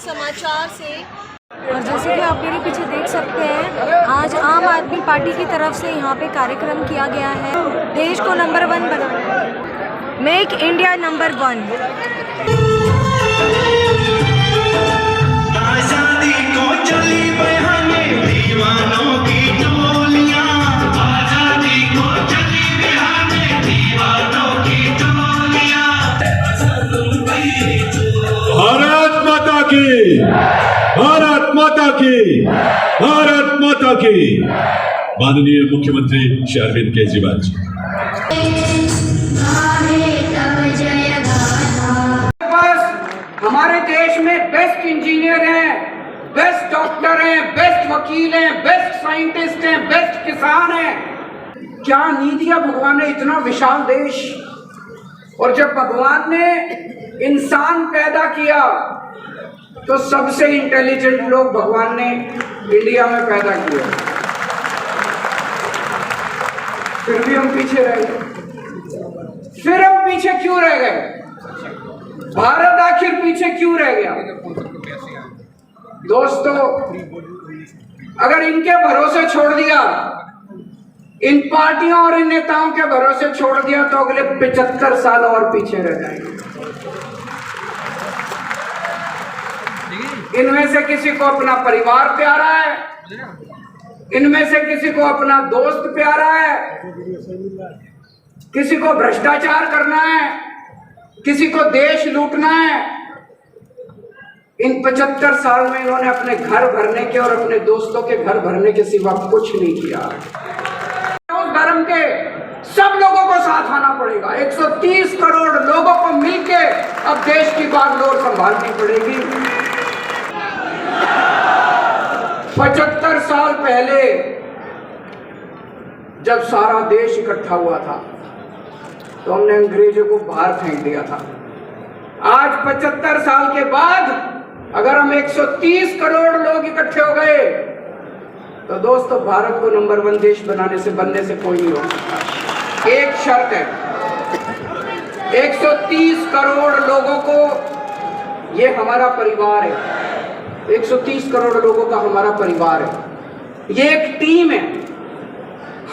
समाचार से। और जैसे कि आप मेरे पीछे देख सकते हैं, आज आम आदमी पार्टी की तरफ से यहाँ पे कार्यक्रम किया गया है देश को नंबर 1 बनाना, मेक इंडिया नंबर 1। आजादी को चली बहाने दीवानों की टोलियां, आजादी को चली बहाने दीवानों की टोलियां। भारत माता की, भारत माता की, भारत माता की। माननीय मुख्यमंत्री श्री अरविंद केजरीवाल जी। हमारे देश में बेस्ट इंजीनियर हैं, बेस्ट डॉक्टर हैं, बेस्ट वकील हैं, बेस्ट साइंटिस्ट हैं, बेस्ट किसान हैं। क्या नी दिया भगवान ने इतना विशाल देश। और जब भगवान ने इंसान पैदा किया तो सबसे इंटेलिजेंट लोग भगवान ने इंडिया में पैदा किए, फिर भी हम पीछे रह गए। फिर हम पीछे क्यों रह गए? भारत आखिर पीछे क्यों रह गया? दोस्तों, अगर इनके भरोसे छोड़ दिया, इन पार्टियों और इन नेताओं के भरोसे छोड़ दिया तो अगले 75 साल और पीछे रह जाएंगे। इनमें से किसी को अपना परिवार प्यारा है, इनमें से किसी को अपना दोस्त प्यारा है, किसी को भ्रष्टाचार करना है, किसी को देश लूटना है। इन 75 साल में इन्होंने अपने घर भरने के और अपने दोस्तों के घर भरने के सिवा कुछ नहीं किया। उस धर्म के सब लोगों को साथ आना पड़ेगा। 130 करोड़ लोगों को मिलके अब देश की बागडोर संभालनी पड़ेगी। 75 साल पहले जब सारा देश इकट्ठा हुआ था तो हमने अंग्रेजों को बाहर फेंक दिया था। आज 75 साल के बाद अगर हम 130 करोड़ लोग इकट्ठे हो गए तो दोस्तों भारत को नंबर 1 देश बनने से कोई नहीं रोक सकता। एक शर्त है, 130 करोड़ लोगों को, ये हमारा परिवार है, 130 करोड़ लोगों का हमारा परिवार है, ये एक टीम है।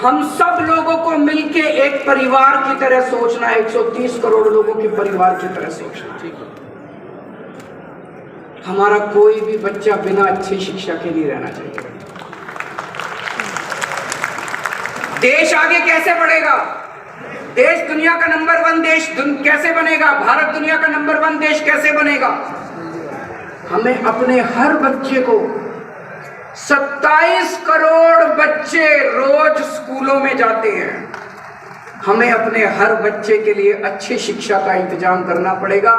हम सब लोगों को मिलके एक परिवार की तरह सोचना है, 130 करोड़ लोगों के परिवार की तरह सोचना। हमारा कोई भी बच्चा बिना अच्छी शिक्षा के नहीं रहना चाहिए। देश आगे कैसे बढ़ेगा? देश दुनिया का नंबर 1 देश कैसे बनेगा? भारत दुनिया का नंबर 1 देश कैसे बनेगा? हमें अपने हर बच्चे को, 27 करोड़ बच्चे रोज स्कूलों में जाते हैं, हमें अपने हर बच्चे के लिए अच्छी शिक्षा का इंतजाम करना पड़ेगा,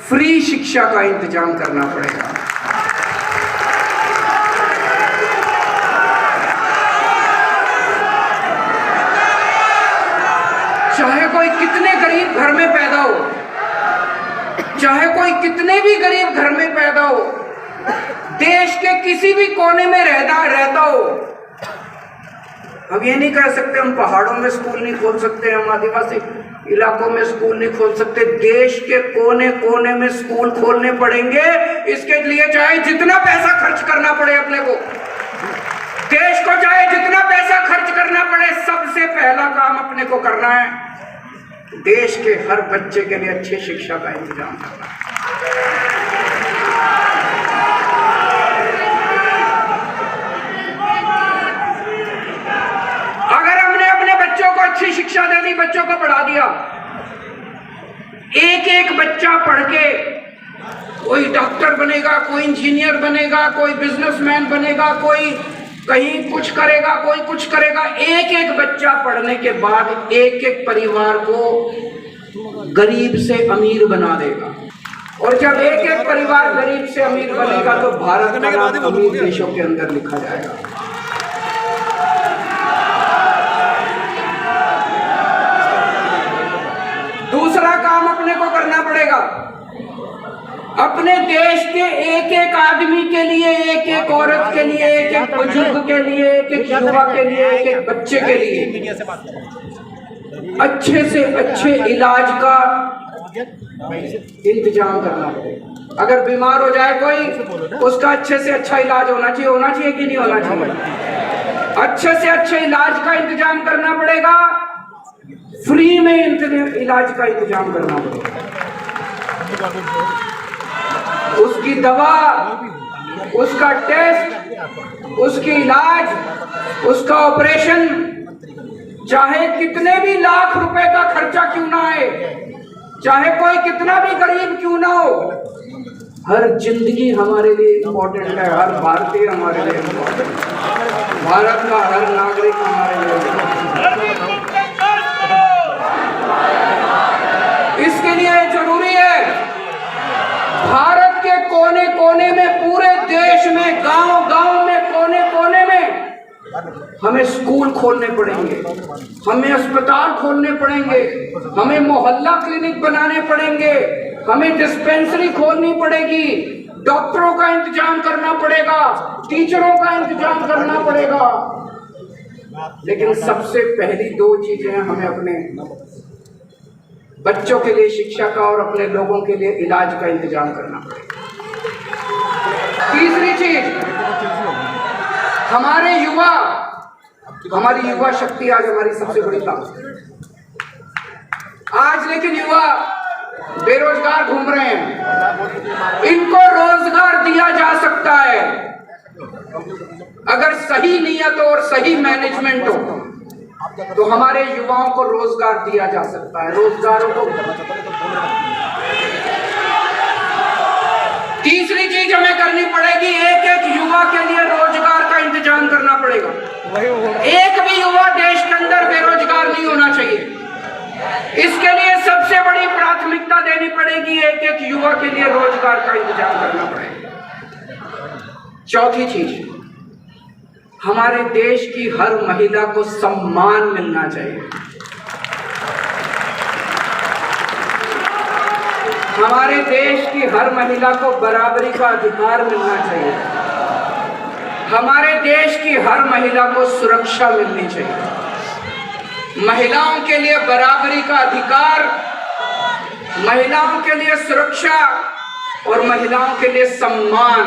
फ्री शिक्षा का इंतजाम करना पड़ेगा। चाहे कोई कितने गरीब घर में पैदा हो, चाहे कोई कितने भी गरीब घर में पैदा हो, देश के किसी भी कोने में रहता हो, हम ये नहीं कह सकते हम पहाड़ों में स्कूल नहीं खोल सकते, हम आदिवासी इलाकों में स्कूल नहीं खोल सकते। देश के कोने कोने में स्कूल खोलने पड़ेंगे। इसके लिए चाहे जितना पैसा खर्च करना पड़े अपने को, देश को चाहे जितना पैसा खर्च करना पड़े, सबसे पहला काम अपने को करना है देश के हर बच्चे के लिए अच्छी शिक्षा का इंतजाम करना। अगर हमने अपने बच्चों को अच्छी शिक्षा दे दी, बच्चों को पढ़ा दिया, एक एक बच्चा पढ़ के कोई डॉक्टर बनेगा, कोई इंजीनियर बनेगा, कोई बिजनेसमैन बनेगा, कोई कहीं कुछ करेगा, कोई कुछ करेगा। एक एक बच्चा पढ़ने के बाद एक एक परिवार को गरीब से अमीर बना देगा। और जब एक एक परिवार गरीब से अमीर बनेगा तो भारत का नाम अमीर देशों के अंदर लिखा जाएगा। दूसरा काम अपने को करना पड़ेगा, अपने देश के एक एक आदमी के लिए, एक एक औरत के लिए, एक एक बुजुर्ग के लिए, एक एक युवा के लिए, एक एक बच्चे के लिए अच्छे से अच्छे इलाज का इंतजाम करना पड़ेगा। अगर बीमार हो जाए कोई, उसका अच्छे से अच्छा इलाज होना चाहिए कि नहीं होना चाहिए? अच्छे से अच्छे इलाज का इंतजाम करना पड़ेगा, फ्री में इलाज का इंतजाम करना पड़ेगा। उसकी दवा, उसका टेस्ट, उसकी इलाज, उसका ऑपरेशन, चाहे कितने भी लाख रुपए का खर्चा क्यों ना आए, चाहे कोई कितना भी गरीब क्यों ना हो, हर जिंदगी हमारे लिए इम्पोर्टेंट है। हर भारतीय हमारे लिए इम्पोर्टेंट है। भारत का हर नागरिक हमारे लिए। इसके लिए जरूरी है भारत के कोने कोने में, पूरे देश में, गांव गांव में, कोने कोने में हमें स्कूल खोलने पड़ेंगे, हमें अस्पताल खोलने पड़ेंगे, हमें मोहल्ला क्लिनिक बनाने पड़ेंगे, हमें डिस्पेंसरी खोलनी पड़ेगी, डॉक्टरों का इंतजाम करना पड़ेगा, टीचरों का इंतजाम करना पड़ेगा। लेकिन सबसे पहली दो चीजें हमें अपने बच्चों के लिए शिक्षा का और अपने लोगों के लिए इलाज का इंतजाम करना पड़ेगा। तीसरी चीज, हमारे युवा, हमारी युवा शक्ति आज हमारी सबसे बड़ी ताकत है। आज लेकिन युवा बेरोजगार घूम रहे हैं, इनको रोजगार दिया जा सकता है अगर सही नियत और सही मैनेजमेंट हो, तो हमारे युवाओं को रोजगार दिया जा सकता है। रोजगारों को तीसरी चीज हमें करनी पड़ेगी, एक एक युवा के लिए रोजगार का इंतजाम करना पड़ेगा। एक भी युवा देश के अंदर बेरोजगार नहीं होना चाहिए। इसके लिए सबसे बड़ी प्राथमिकता देनी पड़ेगी, एक एक युवा के लिए रोजगार का इंतजाम करना पड़ेगा। चौथी चीज, हमारे देश की हर महिला को सम्मान मिलना चाहिए। हमारे देश की हर महिला को बराबरी का अधिकार मिलना चाहिए। हमारे देश की हर महिला को सुरक्षा मिलनी चाहिए। महिलाओं के लिए बराबरी का अधिकार, महिलाओं के लिए सुरक्षा और महिलाओं के लिए सम्मान।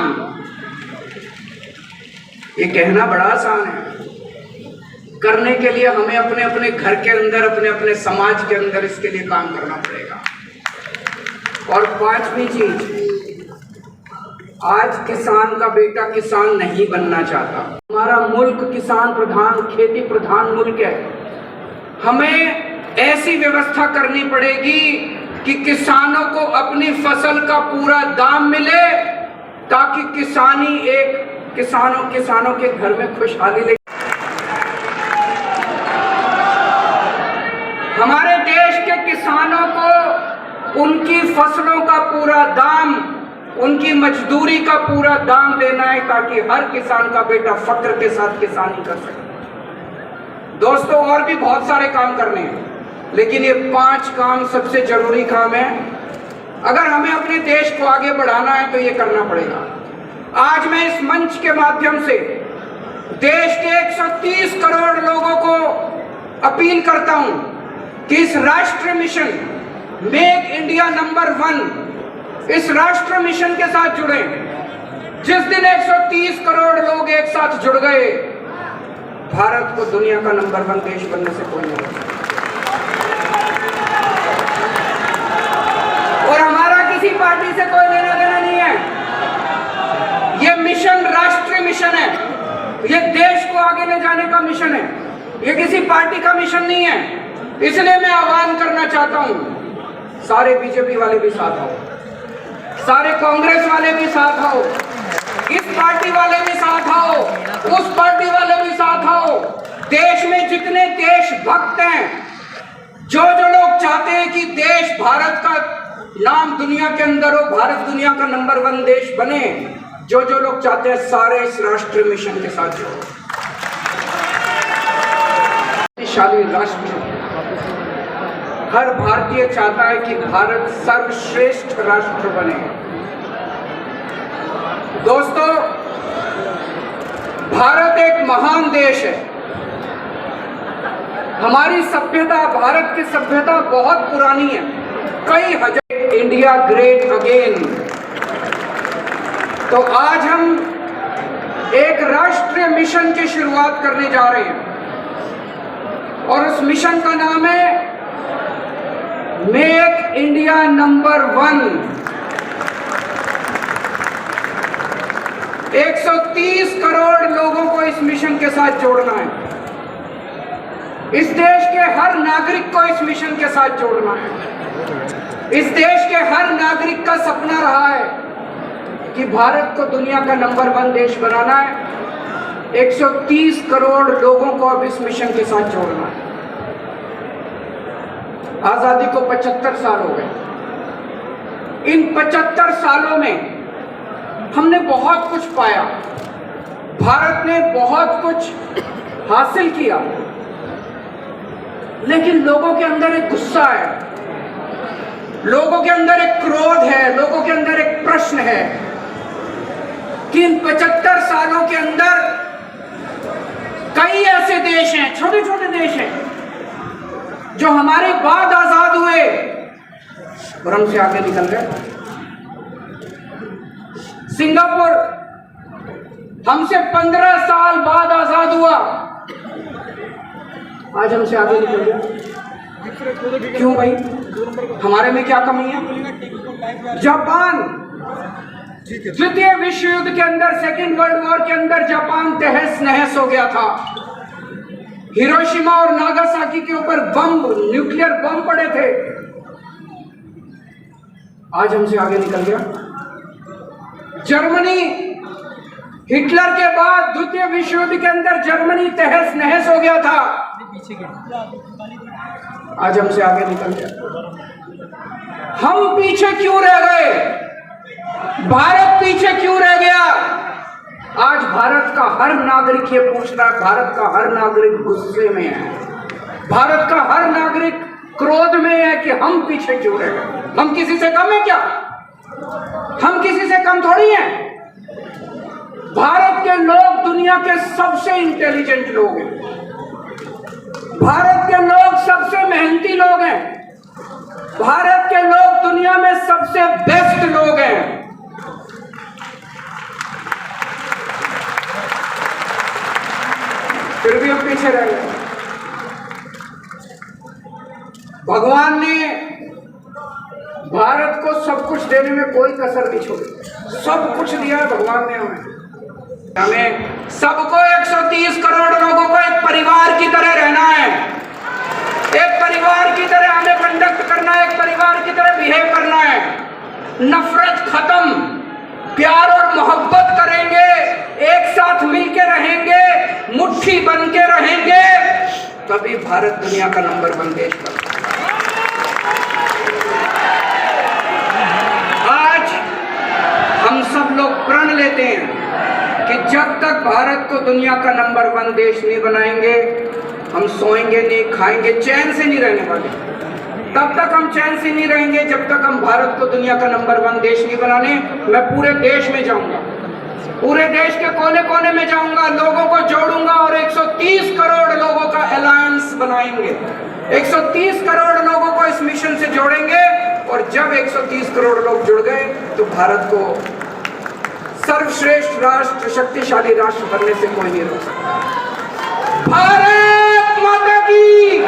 ये कहना बड़ा आसान है, करने के लिए हमें अपने अपने घर के अंदर, अपने अपने समाज के अंदर इसके लिए काम करना पड़ेगा। और पांचवी चीज, आज किसान का बेटा किसान नहीं बनना चाहता। हमारा मुल्क किसान प्रधान, खेती प्रधान मुल्क है। हमें ऐसी व्यवस्था करनी पड़ेगी कि किसानों को अपनी फसल का पूरा दाम मिले, ताकि किसानों के घर में खुशहाली ले। हमारे देश के किसानों को उनकी फसलों का पूरा दाम, उनकी मजदूरी का पूरा दाम देना है, ताकि हर किसान का बेटा फक्र के साथ किसानी कर सके। दोस्तों, और भी बहुत सारे काम करने हैं, लेकिन ये 5 काम सबसे जरूरी काम है। अगर हमें अपने देश को आगे बढ़ाना है तो ये करना पड़ेगा। आज मैं इस मंच के माध्यम से देश के 130 करोड़ लोगों को अपील करता हूं कि इस राष्ट्र मिशन मेक इंडिया नंबर 1, इस राष्ट्र मिशन के साथ जुड़े। जिस दिन 130 करोड़ लोग एक साथ जुड़ गए, भारत को दुनिया का नंबर 1 देश बनने से कोई नहीं रोक सकता। और हमारा किसी पार्टी से कोई लेना देना नहीं है। ये मिशन राष्ट्रीय मिशन है, ये देश को आगे ले जाने का मिशन है, ये किसी पार्टी का मिशन नहीं है। इसलिए मैं आह्वान करना चाहता हूं, सारे बीजेपी वाले भी साथ आओ, सारे कांग्रेस वाले भी साथ आओ, इस पार्टी वाले भी साथ आओ, उस पार्टी वाले भी साथ आओ। देश में जितने देशभक्त हैं, जो लोग चाहते हैं कि देश, भारत का नाम दुनिया के अंदर हो, भारत दुनिया का नंबर 1 देश बने, जो लोग चाहते हैं, सारे इस राष्ट्रीय मिशन के साथ जुड़ो। शक्तिशाली राष्ट्र, हर भारतीय चाहता है कि भारत सर्वश्रेष्ठ राष्ट्र बने। दोस्तों, भारत एक महान देश है। हमारी सभ्यता, भारत की सभ्यता बहुत पुरानी है। कई हजार। India great again. तो आज हम एक राष्ट्रीय मिशन की शुरुआत करने जा रहे हैं और उस मिशन का नाम है मेक इंडिया नंबर 1। 130 करोड़ लोगों को इस मिशन के साथ जोड़ना है। इस देश के हर नागरिक को इस मिशन के साथ जोड़ना है। इस देश के हर नागरिक का सपना रहा है कि भारत को दुनिया का नंबर 1 देश बनाना है। 130 करोड़ लोगों को अब इस मिशन के साथ जोड़ना है। आजादी को 75 साल हो गए। इन 75 सालों में हमने बहुत कुछ पाया। भारत ने बहुत कुछ हासिल किया, लेकिन लोगों के अंदर एक गुस्सा है, लोगों के अंदर एक क्रोध है, लोगों के अंदर एक प्रश्न है कि इन 75 सालों के अंदर कई ऐसे देश हैं, छोटे छोटे देश हैं, जो हमारे बाद आजाद हुए और हमसे आगे निकल गए। सिंगापुर हमसे 15 साल बाद आजाद हुआ, आज हमसे आगे निकल गया। क्यों भाई? हमारे में क्या कमी है? जापान द्वितीय विश्व युद्ध के अंदर, सेकेंड वर्ल्ड वॉर के अंदर जापान तहस नहस हो गया था। हिरोशिमा और नागासाकी के ऊपर बम, न्यूक्लियर बम पड़े थे। आज हमसे आगे निकल गया। जर्मनी, हिटलर के बाद द्वितीय विश्व युद्ध के अंदर जर्मनी तहस नहस हो गया था, आज हमसे आगे निकल गया। हम पीछे क्यों रह गए? भारत पीछे क्यों रह गया? आज भारत का हर नागरिक ये पूछ रहा है, भारत का हर नागरिक गुस्से में है, भारत का हर नागरिक क्रोध में है कि हम पीछे क्यों रह गए। हम किसी से कम है क्या? हम किसी से कम थोड़ी हैं। भारत के लोग दुनिया के सबसे इंटेलिजेंट लोग हैं। भारत के लोग सबसे मेहनती लोग हैं। भारत के लोग दुनिया में सबसे बेस्ट लोग हैं। फिर भी हम पीछे रह गए। भगवान ने भारत को सब कुछ देने में कोई कसर नहीं छोड़ी, सब कुछ दिया है भगवान ने हमें सबको 130 करोड़ लोगों को एक परिवार की तरह रहना है, एक परिवार की तरह हमें कंडक्ट करना है, एक परिवार की तरह बिहेव करना है। नफरत खत्म, प्यार और मोहब्बत करेंगे, एक साथ मिलके रहेंगे, मुट्ठी बन के रहेंगे, तभी भारत दुनिया का नंबर 1 देश बनेगा। आज हम सब लोग प्रण लेते हैं कि जब तक भारत को दुनिया का नंबर 1 देश नहीं बनाएंगे, हम सोएंगे नहीं, खाएंगे, चैन से नहीं रहने वाले। तब तक हम चैन से नहीं रहेंगे जब तक हम भारत को दुनिया का नंबर 1 देश नहीं बनाने। मैं पूरे देश में जाऊंगा, पूरे देश के कोने कोने में जाऊंगा, लोगों को जोड़ूंगा और 130 करोड़ लोगों का अलायंस बनाएंगे। 130 करोड़ लोगों को इस मिशन से जोड़ेंगे और जब 130 करोड़ लोग जुड़ गए तो भारत को सर्वश्रेष्ठ राष्ट्र, शक्तिशाली राष्ट्र बनने से कोई नहीं रोक सकता। भारत माता की